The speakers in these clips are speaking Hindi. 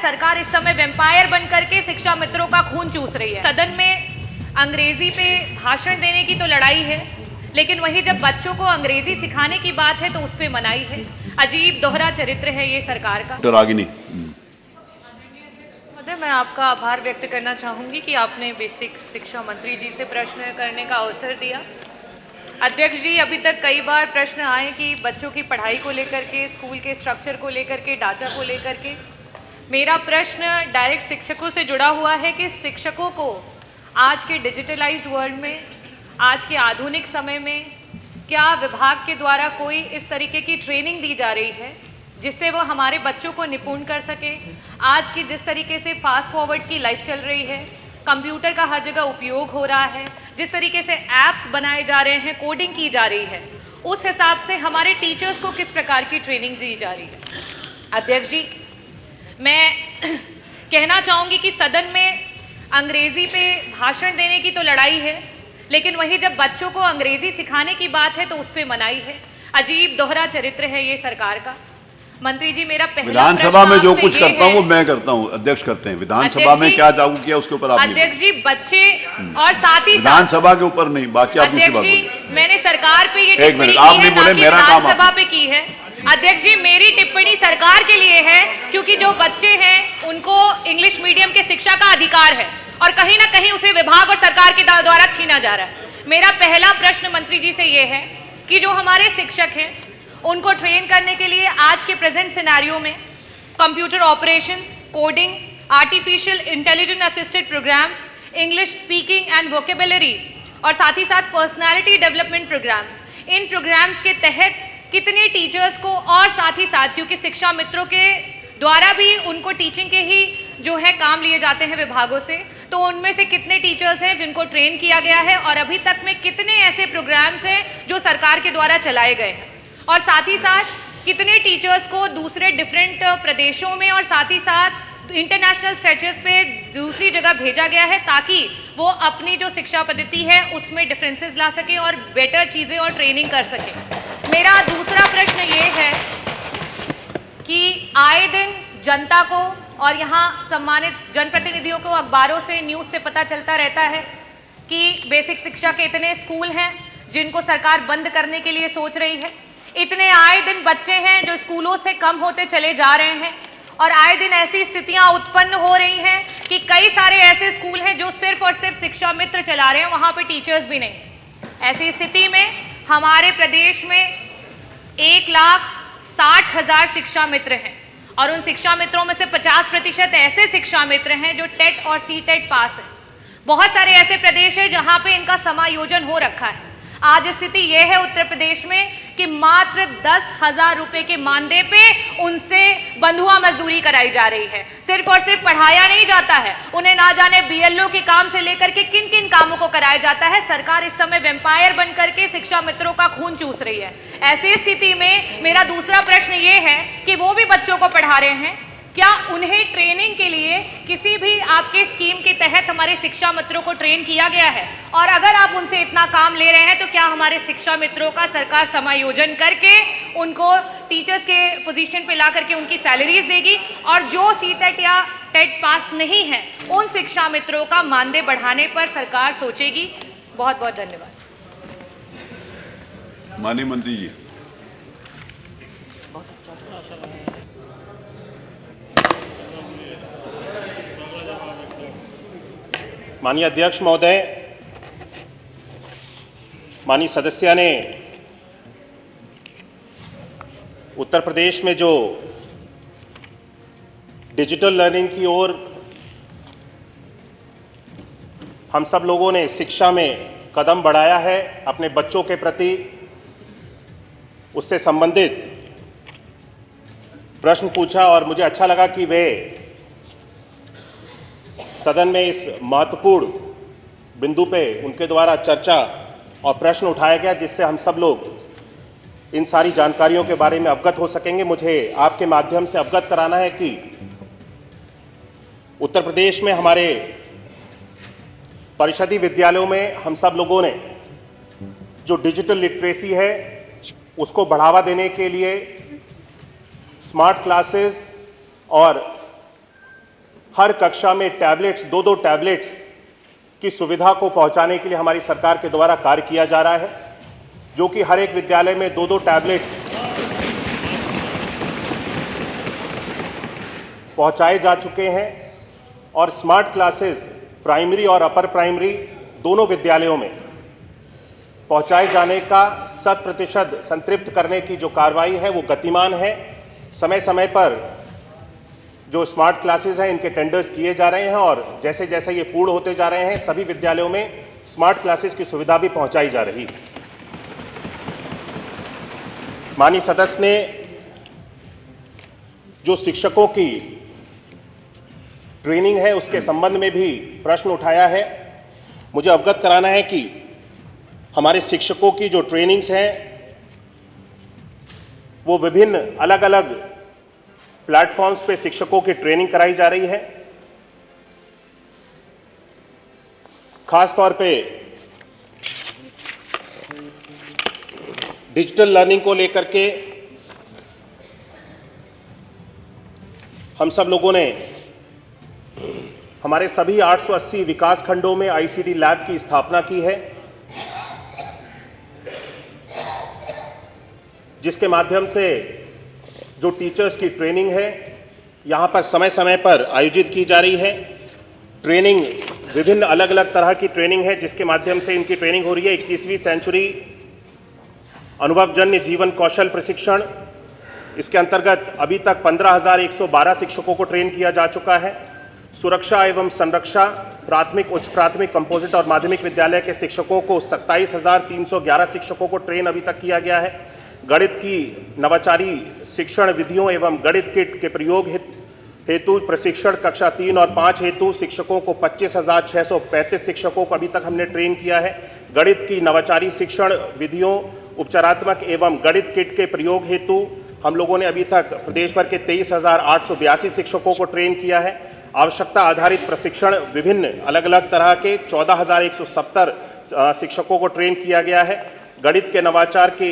सरकार इस समय वेम्पायर बन करके शिक्षा मित्रों का खून चूस रही है। सदन में अंग्रेजी पे भाषण देने की तो लड़ाई है, लेकिन वहीं जब बच्चों को अंग्रेजी सिखाने की बात है तो उस पे मनाही है। अजीब दोहरा चरित्र है ये सरकार का। रागिनी, मैं आपका आभार व्यक्त करना चाहूंगी कि आपने बेसिक शिक्षा मंत्री जी से प्रश्न करने का अवसर दिया। अध्यक्ष जी, अभी तक कई बार प्रश्न आए कि बच्चों की पढ़ाई को लेकर के, स्कूल के स्ट्रक्चर को लेकर के, ढांचा को लेकर के। मेरा प्रश्न डायरेक्ट शिक्षकों से जुड़ा हुआ है कि शिक्षकों को आज के डिजिटलाइज्ड वर्ल्ड में, आज के आधुनिक समय में क्या विभाग के द्वारा कोई इस तरीके की ट्रेनिंग दी जा रही है जिससे वो हमारे बच्चों को निपुण कर सके। आज की जिस तरीके से फास्ट फॉरवर्ड की लाइफ चल रही है, कंप्यूटर का हर जगह उपयोग हो रहा है, जिस तरीके से ऐप्स बनाए जा रहे हैं, कोडिंग की जा रही है, उस हिसाब से हमारे टीचर्स को किस प्रकार की ट्रेनिंग दी जा रही है। अध्यक्ष जी, मैं कहना चाहूँगी कि सदन में अंग्रेजी पे भाषण देने की तो लड़ाई है, लेकिन वहीं जब बच्चों को अंग्रेजी सिखाने की बात है तो उस पे मनाही है। अजीब दोहरा चरित्र है ये सरकार का। मंत्री जी, मेरा पहला विधानसभा में जो कुछ करता हूँ वो मैं करता हूँ, अध्यक्ष करते हैं। विधानसभा में क्या लागू किया उसके ऊपर आप अध्यक्ष जी, बच्चे और साथ ही विधानसभा के ऊपर नहीं, बाकी आप दूसरी बात बोलिए। मैंने सरकार पे ये एक मिनट, आप नहीं बोले, मेरा काम विधानसभा पे की है। अध्यक्ष जी, मेरी टिप्पणी सरकार के लिए है, क्योंकि जो बच्चे हैं उनको इंग्लिश मीडियम के शिक्षा का अधिकार है और कहीं ना कहीं उसे विभाग और सरकार के द्वारा छीना जा रहा है। मेरा पहला प्रश्न मंत्री जी से ये है कि जो हमारे शिक्षक हैं उनको ट्रेन करने के लिए आज के प्रेजेंट सिनेरियो में computer operations, coding, artificial intelligence assisted programs, English speaking and vocabulary और साथ ही साथ पर्सनालिटी डेवलपमेंट प्रोग्राम्स, इन प्रोग्राम्स के तहत कितने टीचर्स को, और साथ ही साथ क्योंकि शिक्षा मित्रों के द्वारा भी उनको टीचिंग के ही जो है काम लिए जाते हैं विभागों से, तो उनमें से कितने टीचर्स हैं जिनको ट्रेन किया गया है और अभी तक में कितने ऐसे प्रोग्राम्स हैं जो सरकार के द्वारा चलाए गए हैं, और साथ ही साथ कितने टीचर्स को दूसरे डिफरेंट प्रदेशों में और साथ ही साथ इंटरनेशनल स्ट्रेचेस पे दूसरी जगह भेजा गया है ताकि वो अपनी जो शिक्षा पद्धति है उसमें डिफरेंसेस ला सके और बेटर चीज़ें और ट्रेनिंग कर सके। मेरा दूसरा प्रश्न ये है कि आए दिन जनता को और यहाँ सम्मानित जनप्रतिनिधियों को अखबारों से, न्यूज़ से पता चलता रहता है कि बेसिक शिक्षा के इतने स्कूल हैं जिनको सरकार बंद करने के लिए सोच रही है। इतने आए दिन बच्चे हैं जो स्कूलों से कम होते चले जा रहे हैं और आए दिन ऐसी स्थितियां उत्पन्न हो रही हैं कि कई सारे ऐसे स्कूल हैं जो सिर्फ और सिर्फ शिक्षा मित्र चला रहे हैं, वहां पे टीचर्स भी नहीं। ऐसी स्थिति में हमारे प्रदेश में 1,60,000 शिक्षा मित्र हैं और उन शिक्षा मित्रों में से 50% ऐसे शिक्षा मित्र हैं जो टेट और सीटेट पास हैं। बहुत सारे ऐसे प्रदेश हैं जहां पे इनका समायोजन हो रखा है। आज स्थिति यह है उत्तर प्रदेश में कि मात्र 10,000 रुपए के मानदेय पे उनसे बंधुआ मजदूरी कराई जा रही है। सिर्फ और सिर्फ पढ़ाया नहीं जाता है, उन्हें ना जाने बीएलओ के काम से लेकर के किन किन कामों को कराया जाता है। सरकार इस समय वेम्पायर बन करके शिक्षा मित्रों का खून चूस रही है। ऐसी स्थिति में मेरा दूसरा प्रश्न ये है कि वो भी बच्चों को पढ़ा रहे हैं, क्या उन्हें ट्रेनिंग के लिए किसी भी आपके स्कीम के तहत हमारे शिक्षा मित्रों को ट्रेन किया गया है? और अगर आप उनसे इतना काम ले रहे हैं तो क्या हमारे शिक्षा मित्रों का सरकार समायोजन करके उनको टीचर्स के पोजीशन पे ला करके उनकी सैलरीज देगी? और जो सीटेट या टेट पास नहीं है उन शिक्षा मित्रों का मानदेय बढ़ाने पर सरकार सोचेगी? बहुत बहुत धन्यवाद। माननीय मंत्री जी। माननीय अध्यक्ष महोदय, माननीय सदस्य ने उत्तर प्रदेश में जो डिजिटल लर्निंग की ओर हम सब लोगों ने शिक्षा में कदम बढ़ाया है अपने बच्चों के प्रति, उससे संबंधित प्रश्न पूछा और मुझे अच्छा लगा कि वे सदन में इस महत्वपूर्ण बिंदु पे उनके द्वारा चर्चा और प्रश्न उठाया गया जिससे हम सब लोग इन सारी जानकारियों के बारे में अवगत हो सकेंगे। मुझे आपके माध्यम से अवगत कराना है कि उत्तर प्रदेश में हमारे परिषदीय विद्यालयों में हम सब लोगों ने जो डिजिटल लिटरेसी है उसको बढ़ावा देने के लिए स्मार्ट क्लासेस और हर कक्षा में टैबलेट्स, 2-2 टैबलेट्स की सुविधा को पहुंचाने के लिए हमारी सरकार के द्वारा कार्य किया जा रहा है, जो कि हर एक विद्यालय में 2-2 टैबलेट्स पहुंचाए जा चुके हैं और स्मार्ट क्लासेस प्राइमरी और अपर प्राइमरी दोनों विद्यालयों में पहुंचाए जाने का 100% संतृप्त करने की जो कार्रवाई है वो गतिमान है। समय समय पर जो स्मार्ट क्लासेस हैं इनके टेंडर्स किए जा रहे हैं और जैसे जैसे ये पूर्ण होते जा रहे हैं सभी विद्यालयों में स्मार्ट क्लासेस की सुविधा भी पहुंचाई जा रही। माननीय सदस्य ने जो शिक्षकों की ट्रेनिंग है उसके संबंध में भी प्रश्न उठाया है। मुझे अवगत कराना है कि हमारे शिक्षकों की जो ट्रेनिंग्स हैं वो विभिन्न अलग अलग प्लेटफॉर्म्स पे शिक्षकों की ट्रेनिंग कराई जा रही है। खास तौर पे डिजिटल लर्निंग को लेकर के हम सब लोगों ने हमारे सभी 880 विकास खंडों में आईसीटी लैब की स्थापना की है, जिसके माध्यम से जो टीचर्स की ट्रेनिंग है यहाँ पर समय समय पर आयोजित की जा रही है। ट्रेनिंग विभिन्न अलग अलग तरह की ट्रेनिंग है जिसके माध्यम से इनकी ट्रेनिंग हो रही है। 21वीं सेंचुरी अनुभवजन्य जीवन कौशल प्रशिक्षण, इसके अंतर्गत अभी तक 15,112 शिक्षकों को ट्रेन किया जा चुका है। सुरक्षा एवं संरक्षा प्राथमिक, उच्च प्राथमिक, कंपोजिट और माध्यमिक विद्यालय के शिक्षकों को 27,311 शिक्षकों को ट्रेन अभी तक किया गया है। गणित की नवाचारी शिक्षण विधियों एवं गणित किट के प्रयोग हेतु प्रशिक्षण कक्षा 3 और 5 हेतु शिक्षकों को 25,635 शिक्षकों को अभी तक हमने ट्रेन किया है। गणित की नवाचारी शिक्षण विधियों, उपचारात्मक एवं गणित किट के प्रयोग हेतु हम लोगों ने अभी तक प्रदेश भर के 23,882 शिक्षकों को ट्रेन किया है। आवश्यकता आधारित प्रशिक्षण विभिन्न अलग अलग तरह के 14,170 शिक्षकों को ट्रेन किया गया है। गणित के नवाचार की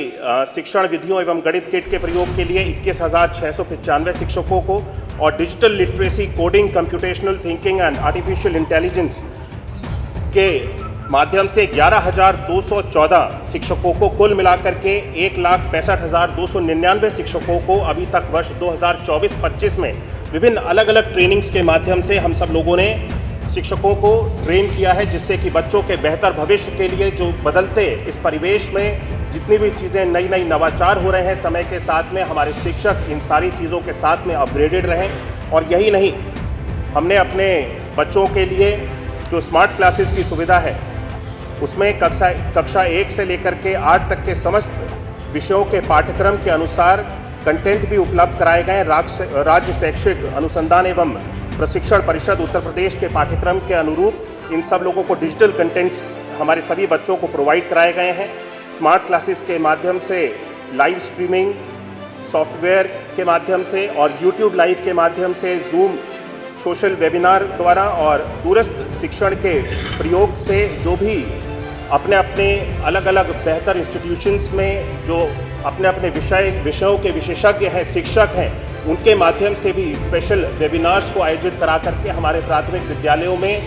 शिक्षण विधियों एवं गणित किट के प्रयोग के लिए 21,695 शिक्षकों को और digital literacy, coding, computational thinking and artificial intelligence के माध्यम से 11,214 शिक्षकों को कुल मिलाकर के 1,65,299 शिक्षकों को अभी तक वर्ष 2024-25 में विभिन्न अलग अलग ट्रेनिंग्स के माध्यम से हम सब लोगों ने शिक्षकों को ट्रेन किया है, जिससे कि बच्चों के बेहतर भविष्य के लिए जो बदलते इस परिवेश में जितनी भी चीज़ें नई नई नवाचार हो रहे हैं समय के साथ में, हमारे शिक्षक इन सारी चीज़ों के साथ में अपग्रेडेड रहें। और यही नहीं, हमने अपने बच्चों के लिए जो स्मार्ट क्लासेस की सुविधा है उसमें कक्षा 1 से लेकर के 8 तक के समस्त विषयों के पाठ्यक्रम के अनुसार कंटेंट भी उपलब्ध कराए गए। राज्य शैक्षिक अनुसंधान एवं प्रशिक्षण परिषद उत्तर प्रदेश के पाठ्यक्रम के अनुरूप इन सब लोगों को डिजिटल कंटेंट्स हमारे सभी बच्चों को प्रोवाइड कराए गए हैं। स्मार्ट क्लासेस के माध्यम से लाइव स्ट्रीमिंग सॉफ्टवेयर के माध्यम से और यूट्यूब लाइव के माध्यम से, जूम सोशल वेबिनार द्वारा और दूरस्थ शिक्षण के प्रयोग से जो भी अपने अपने अलग अलग बेहतर इंस्टीट्यूशंस में जो अपने अपने विषयों के विशेषज्ञ हैं, शिक्षक हैं, उनके माध्यम से भी स्पेशल वेबिनार्स को आयोजित करा करके हमारे प्राथमिक विद्यालयों में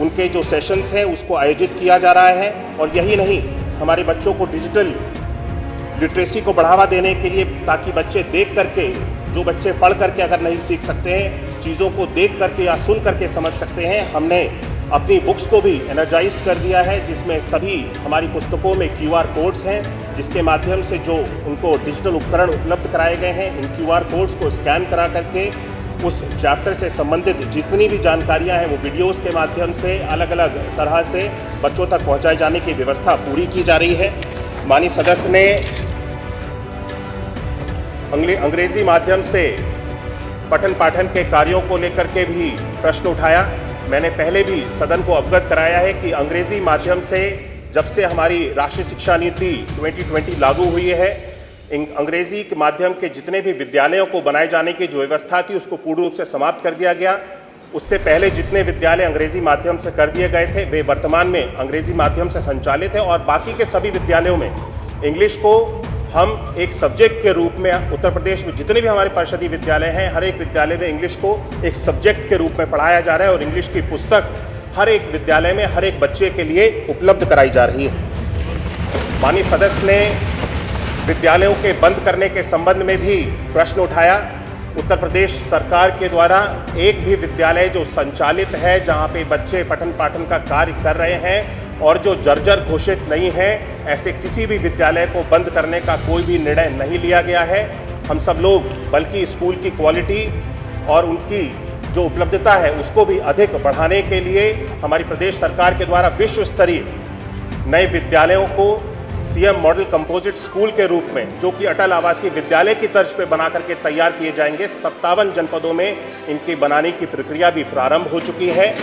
उनके जो सेशंस हैं उसको आयोजित किया जा रहा है। और यही नहीं, हमारे बच्चों को डिजिटल लिटरेसी को बढ़ावा देने के लिए, ताकि बच्चे देख करके, जो बच्चे पढ़ करके अगर नहीं सीख सकते हैं, चीज़ों को देख करके या सुन करके समझ सकते हैं, हमने अपनी बुक्स को भी एनर्जाइज्ड कर दिया है, जिसमें सभी हमारी पुस्तकों में QR कोड्स हैं, जिसके माध्यम से जो उनको डिजिटल उपकरण उपलब्ध कराए गए हैं, इन QR कोड्स को स्कैन करा करके उस चैप्टर से संबंधित जितनी भी जानकारियां हैं वो वीडियोस के माध्यम से अलग अलग तरह से बच्चों तक पहुंचाए जाने की व्यवस्था पूरी की जा रही है। माननीय सदस्य ने अंग्रेजी माध्यम से पठन पाठन के कार्यों को लेकर के भी प्रश्न उठाया। मैंने पहले भी सदन को अवगत कराया है कि अंग्रेजी माध्यम से जब से हमारी राष्ट्रीय शिक्षा नीति 2020 लागू हुई है, अंग्रेजी के माध्यम के जितने भी विद्यालयों को बनाए जाने की जो व्यवस्था थी उसको पूर्ण रूप से समाप्त कर दिया गया। उससे पहले जितने विद्यालय अंग्रेजी माध्यम से कर दिए गए थे वे वर्तमान में अंग्रेजी माध्यम से संचालित है और बाकी के सभी विद्यालयों में इंग्लिश को हम एक सब्जेक्ट के रूप में उत्तर प्रदेश में जितने भी हमारे परिषदीय विद्यालय हैं, हर एक विद्यालय में इंग्लिश को एक सब्जेक्ट के रूप में पढ़ाया जा रहा है और इंग्लिश की पुस्तक हर एक विद्यालय में हर एक बच्चे के लिए उपलब्ध कराई जा रही है। माननीय सदस्य ने विद्यालयों के बंद करने के संबंध में भी प्रश्न उठाया। उत्तर प्रदेश सरकार के द्वारा एक भी विद्यालय जो संचालित है, जहां पे बच्चे पठन पाठन का कार्य कर रहे हैं और जो जर्जर घोषित नहीं है, ऐसे किसी भी विद्यालय को बंद करने का कोई भी निर्णय नहीं लिया गया है। हम सब लोग बल्कि स्कूल की क्वालिटी और उनकी जो उपलब्धता है उसको भी अधिक बढ़ाने के लिए हमारी प्रदेश सरकार के द्वारा विश्व स्तरीय नए विद्यालयों को सीएम मॉडल कंपोजिट स्कूल के रूप में, जो कि अटल आवासीय विद्यालय की तर्ज पे बना करके तैयार किए जाएंगे, 57 जनपदों में इनकी बनाने की प्रक्रिया भी प्रारंभ हो चुकी है।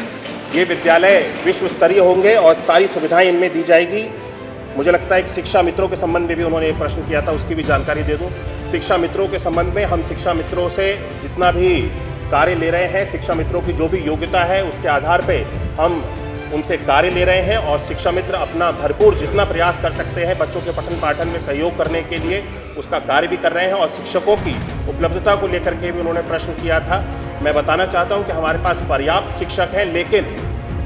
ये विद्यालय विश्व स्तरीय होंगे और सारी सुविधाएं इनमें दी जाएगी। मुझे लगता है कि शिक्षा मित्रों के संबंध में भी उन्होंने एक प्रश्न किया था, उसकी भी जानकारी दे दूं। शिक्षा मित्रों के संबंध में हम शिक्षा मित्रों से जितना भी कार्य ले रहे हैं, शिक्षा मित्रों की जो भी योग्यता है उसके आधार पे हम उनसे कार्य ले रहे हैं और शिक्षा मित्र अपना भरपूर जितना प्रयास कर सकते हैं बच्चों के पठन पाठन में सहयोग करने के लिए उसका कार्य भी कर रहे हैं। और शिक्षकों की उपलब्धता को लेकर के भी उन्होंने प्रश्न किया था। मैं बताना चाहता हूं कि हमारे पास पर्याप्त शिक्षक हैं, लेकिन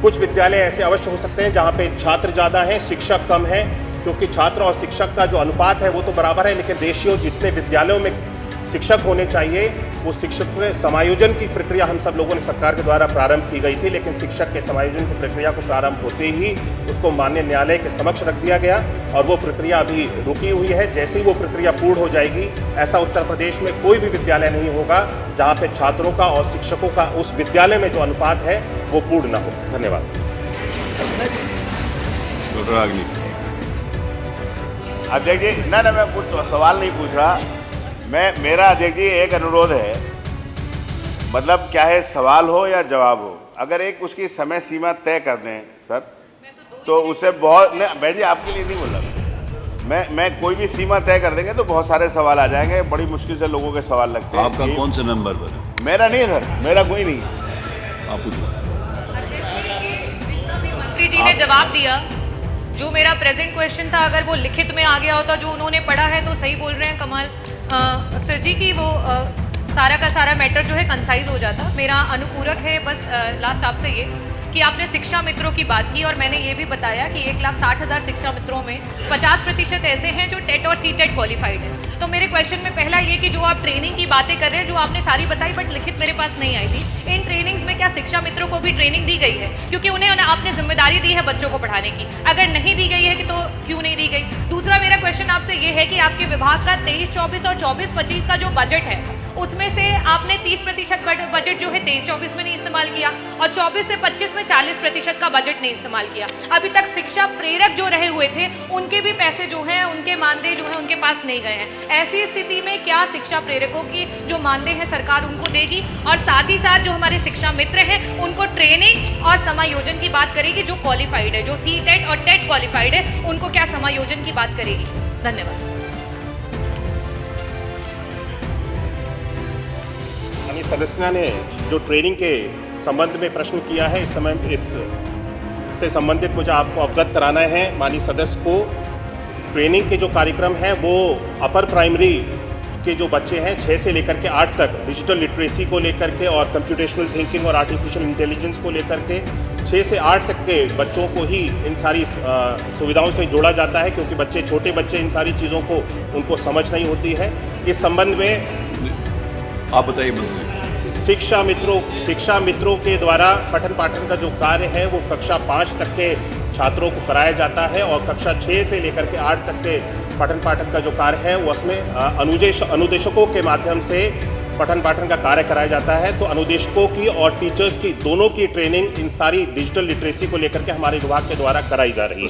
कुछ विद्यालय ऐसे अवश्य हो सकते हैं जहां पे छात्र ज़्यादा हैं, शिक्षक कम हैं, क्योंकि छात्र और शिक्षक का जो अनुपात है वो तो बराबर है, लेकिन रेशियो जितने विद्यालयों में शिक्षक होने चाहिए वो शिक्षक के समायोजन की प्रक्रिया हम सब लोगों ने सरकार के द्वारा प्रारंभ की गई थी, लेकिन शिक्षक के समायोजन की प्रक्रिया को प्रारंभ होते ही उसको माननीय न्यायालय के समक्ष रख दिया गया और वो प्रक्रिया अभी रुकी हुई है। जैसे ही वो प्रक्रिया पूर्ण हो जाएगी, ऐसा उत्तर प्रदेश में कोई भी विद्यालय नहीं होगा जहाँ पे छात्रों का और शिक्षकों का उस विद्यालय में जो अनुपात है वो पूर्ण न हो। धन्यवाद। डॉक्टर रागनी। अध्यक्ष जी, ना मैं कुछ सवाल नहीं पूछ रहा, मेरा अध्यक्ष जी एक अनुरोध है, मतलब क्या है, सवाल हो या जवाब हो, अगर एक उसकी समय सीमा तय कर दें सर, तो उसे बहुत नहीं, भाई जी आपके लिए नहीं बोला मैं कोई भी सीमा तय कर देंगे तो बहुत सारे सवाल आ जाएंगे, बड़ी मुश्किल से लोगों के सवाल लगते हैं। आपका कौन सा नंबर पर है? मेरा नहीं सर, मेरा कोई नहीं। आप पूछो। मंत्री जी ने जवाब दिया। जो मेरा प्रेजेंट क्वेश्चन था, अगर वो लिखित में आ गया होता, जो उन्होंने पढ़ा है, तो सही बोल रहे हैं कमाल अख्तर जी की वो सारा का सारा मैटर जो है कंसाइज हो जाता। मेरा अनुपूरक है बस लास्ट आपसे ये कि आपने शिक्षा मित्रों की बात की और मैंने ये भी बताया कि 1,60,000 शिक्षा मित्रों में 50% ऐसे हैं जो टेट और सीटेट क्वालिफाइड हैं। तो मेरे क्वेश्चन में पहला ये कि जो आप ट्रेनिंग की बातें कर रहे हैं, जो आपने सारी बताई बट लिखित मेरे पास नहीं आई थी, इन ट्रेनिंग्स में क्या शिक्षा मित्रों को भी ट्रेनिंग दी गई है? क्योंकि उन्हें आपने जिम्मेदारी दी है बच्चों को पढ़ाने की, अगर नहीं दी गई है कि तो क्यों नहीं दी गई? दूसरा मेरा क्वेश्चन आपसे ये है कि आपके विभाग का 23-24 और 24-25 का जो बजट है, उसमें से आपने 30% बजट जो है 23-24 में नहीं इस्तेमाल किया और 24 से 25 में 40% का बजट नहीं इस्तेमाल किया। अभी तक शिक्षा प्रेरक जो रहे हुए थे उनके भी पैसे जो हैं, उनके मानदेय जो हैं उनके पास नहीं गए हैं। ऐसी स्थिति में क्या शिक्षा प्रेरकों की जो मानदेय है सरकार उनको देगी? और साथ ही साथ जो हमारे शिक्षा मित्र हैं उनको ट्रेनिंग और समायोजन की बात करेगी, जो क्वालिफाइड है, जो सीटेट और टेट क्वालिफाइड है, उनको क्या समायोजन की बात करेगी? धन्यवाद। सदस्य ने जो ट्रेनिंग के संबंध में प्रश्न किया है, इस समय इससे संबंधित मुझे आपको अवगत कराना है। माननीय सदस्य को ट्रेनिंग के जो कार्यक्रम हैं वो अपर प्राइमरी के जो बच्चे हैं 6 से लेकर के 8 तक डिजिटल लिटरेसी को लेकर के और कंप्यूटेशनल थिंकिंग और आर्टिफिशियल इंटेलिजेंस को लेकर के 6 से 8 तक के बच्चों को ही इन सारी सुविधाओं से जोड़ा जाता है, क्योंकि बच्चे छोटे बच्चे इन सारी चीज़ों को उनको समझ नहीं होती है। इस संबंध में आप बताइए मंत्री। शिक्षा मित्रों के द्वारा पठन पाठन का जो कार्य है वो कक्षा 5 तक के छात्रों को कराया जाता है और कक्षा 6 से लेकर के 8 तक के पठन पाठन का जो कार्य है वो उसमें अनुदेशकों के माध्यम से पठन पाठन का कार्य कराया जाता है। तो अनुदेशकों की और टीचर्स की दोनों की ट्रेनिंग इन सारी डिजिटल लिटरेसी को लेकर के हमारे विभाग के द्वारा कराई जा रही है।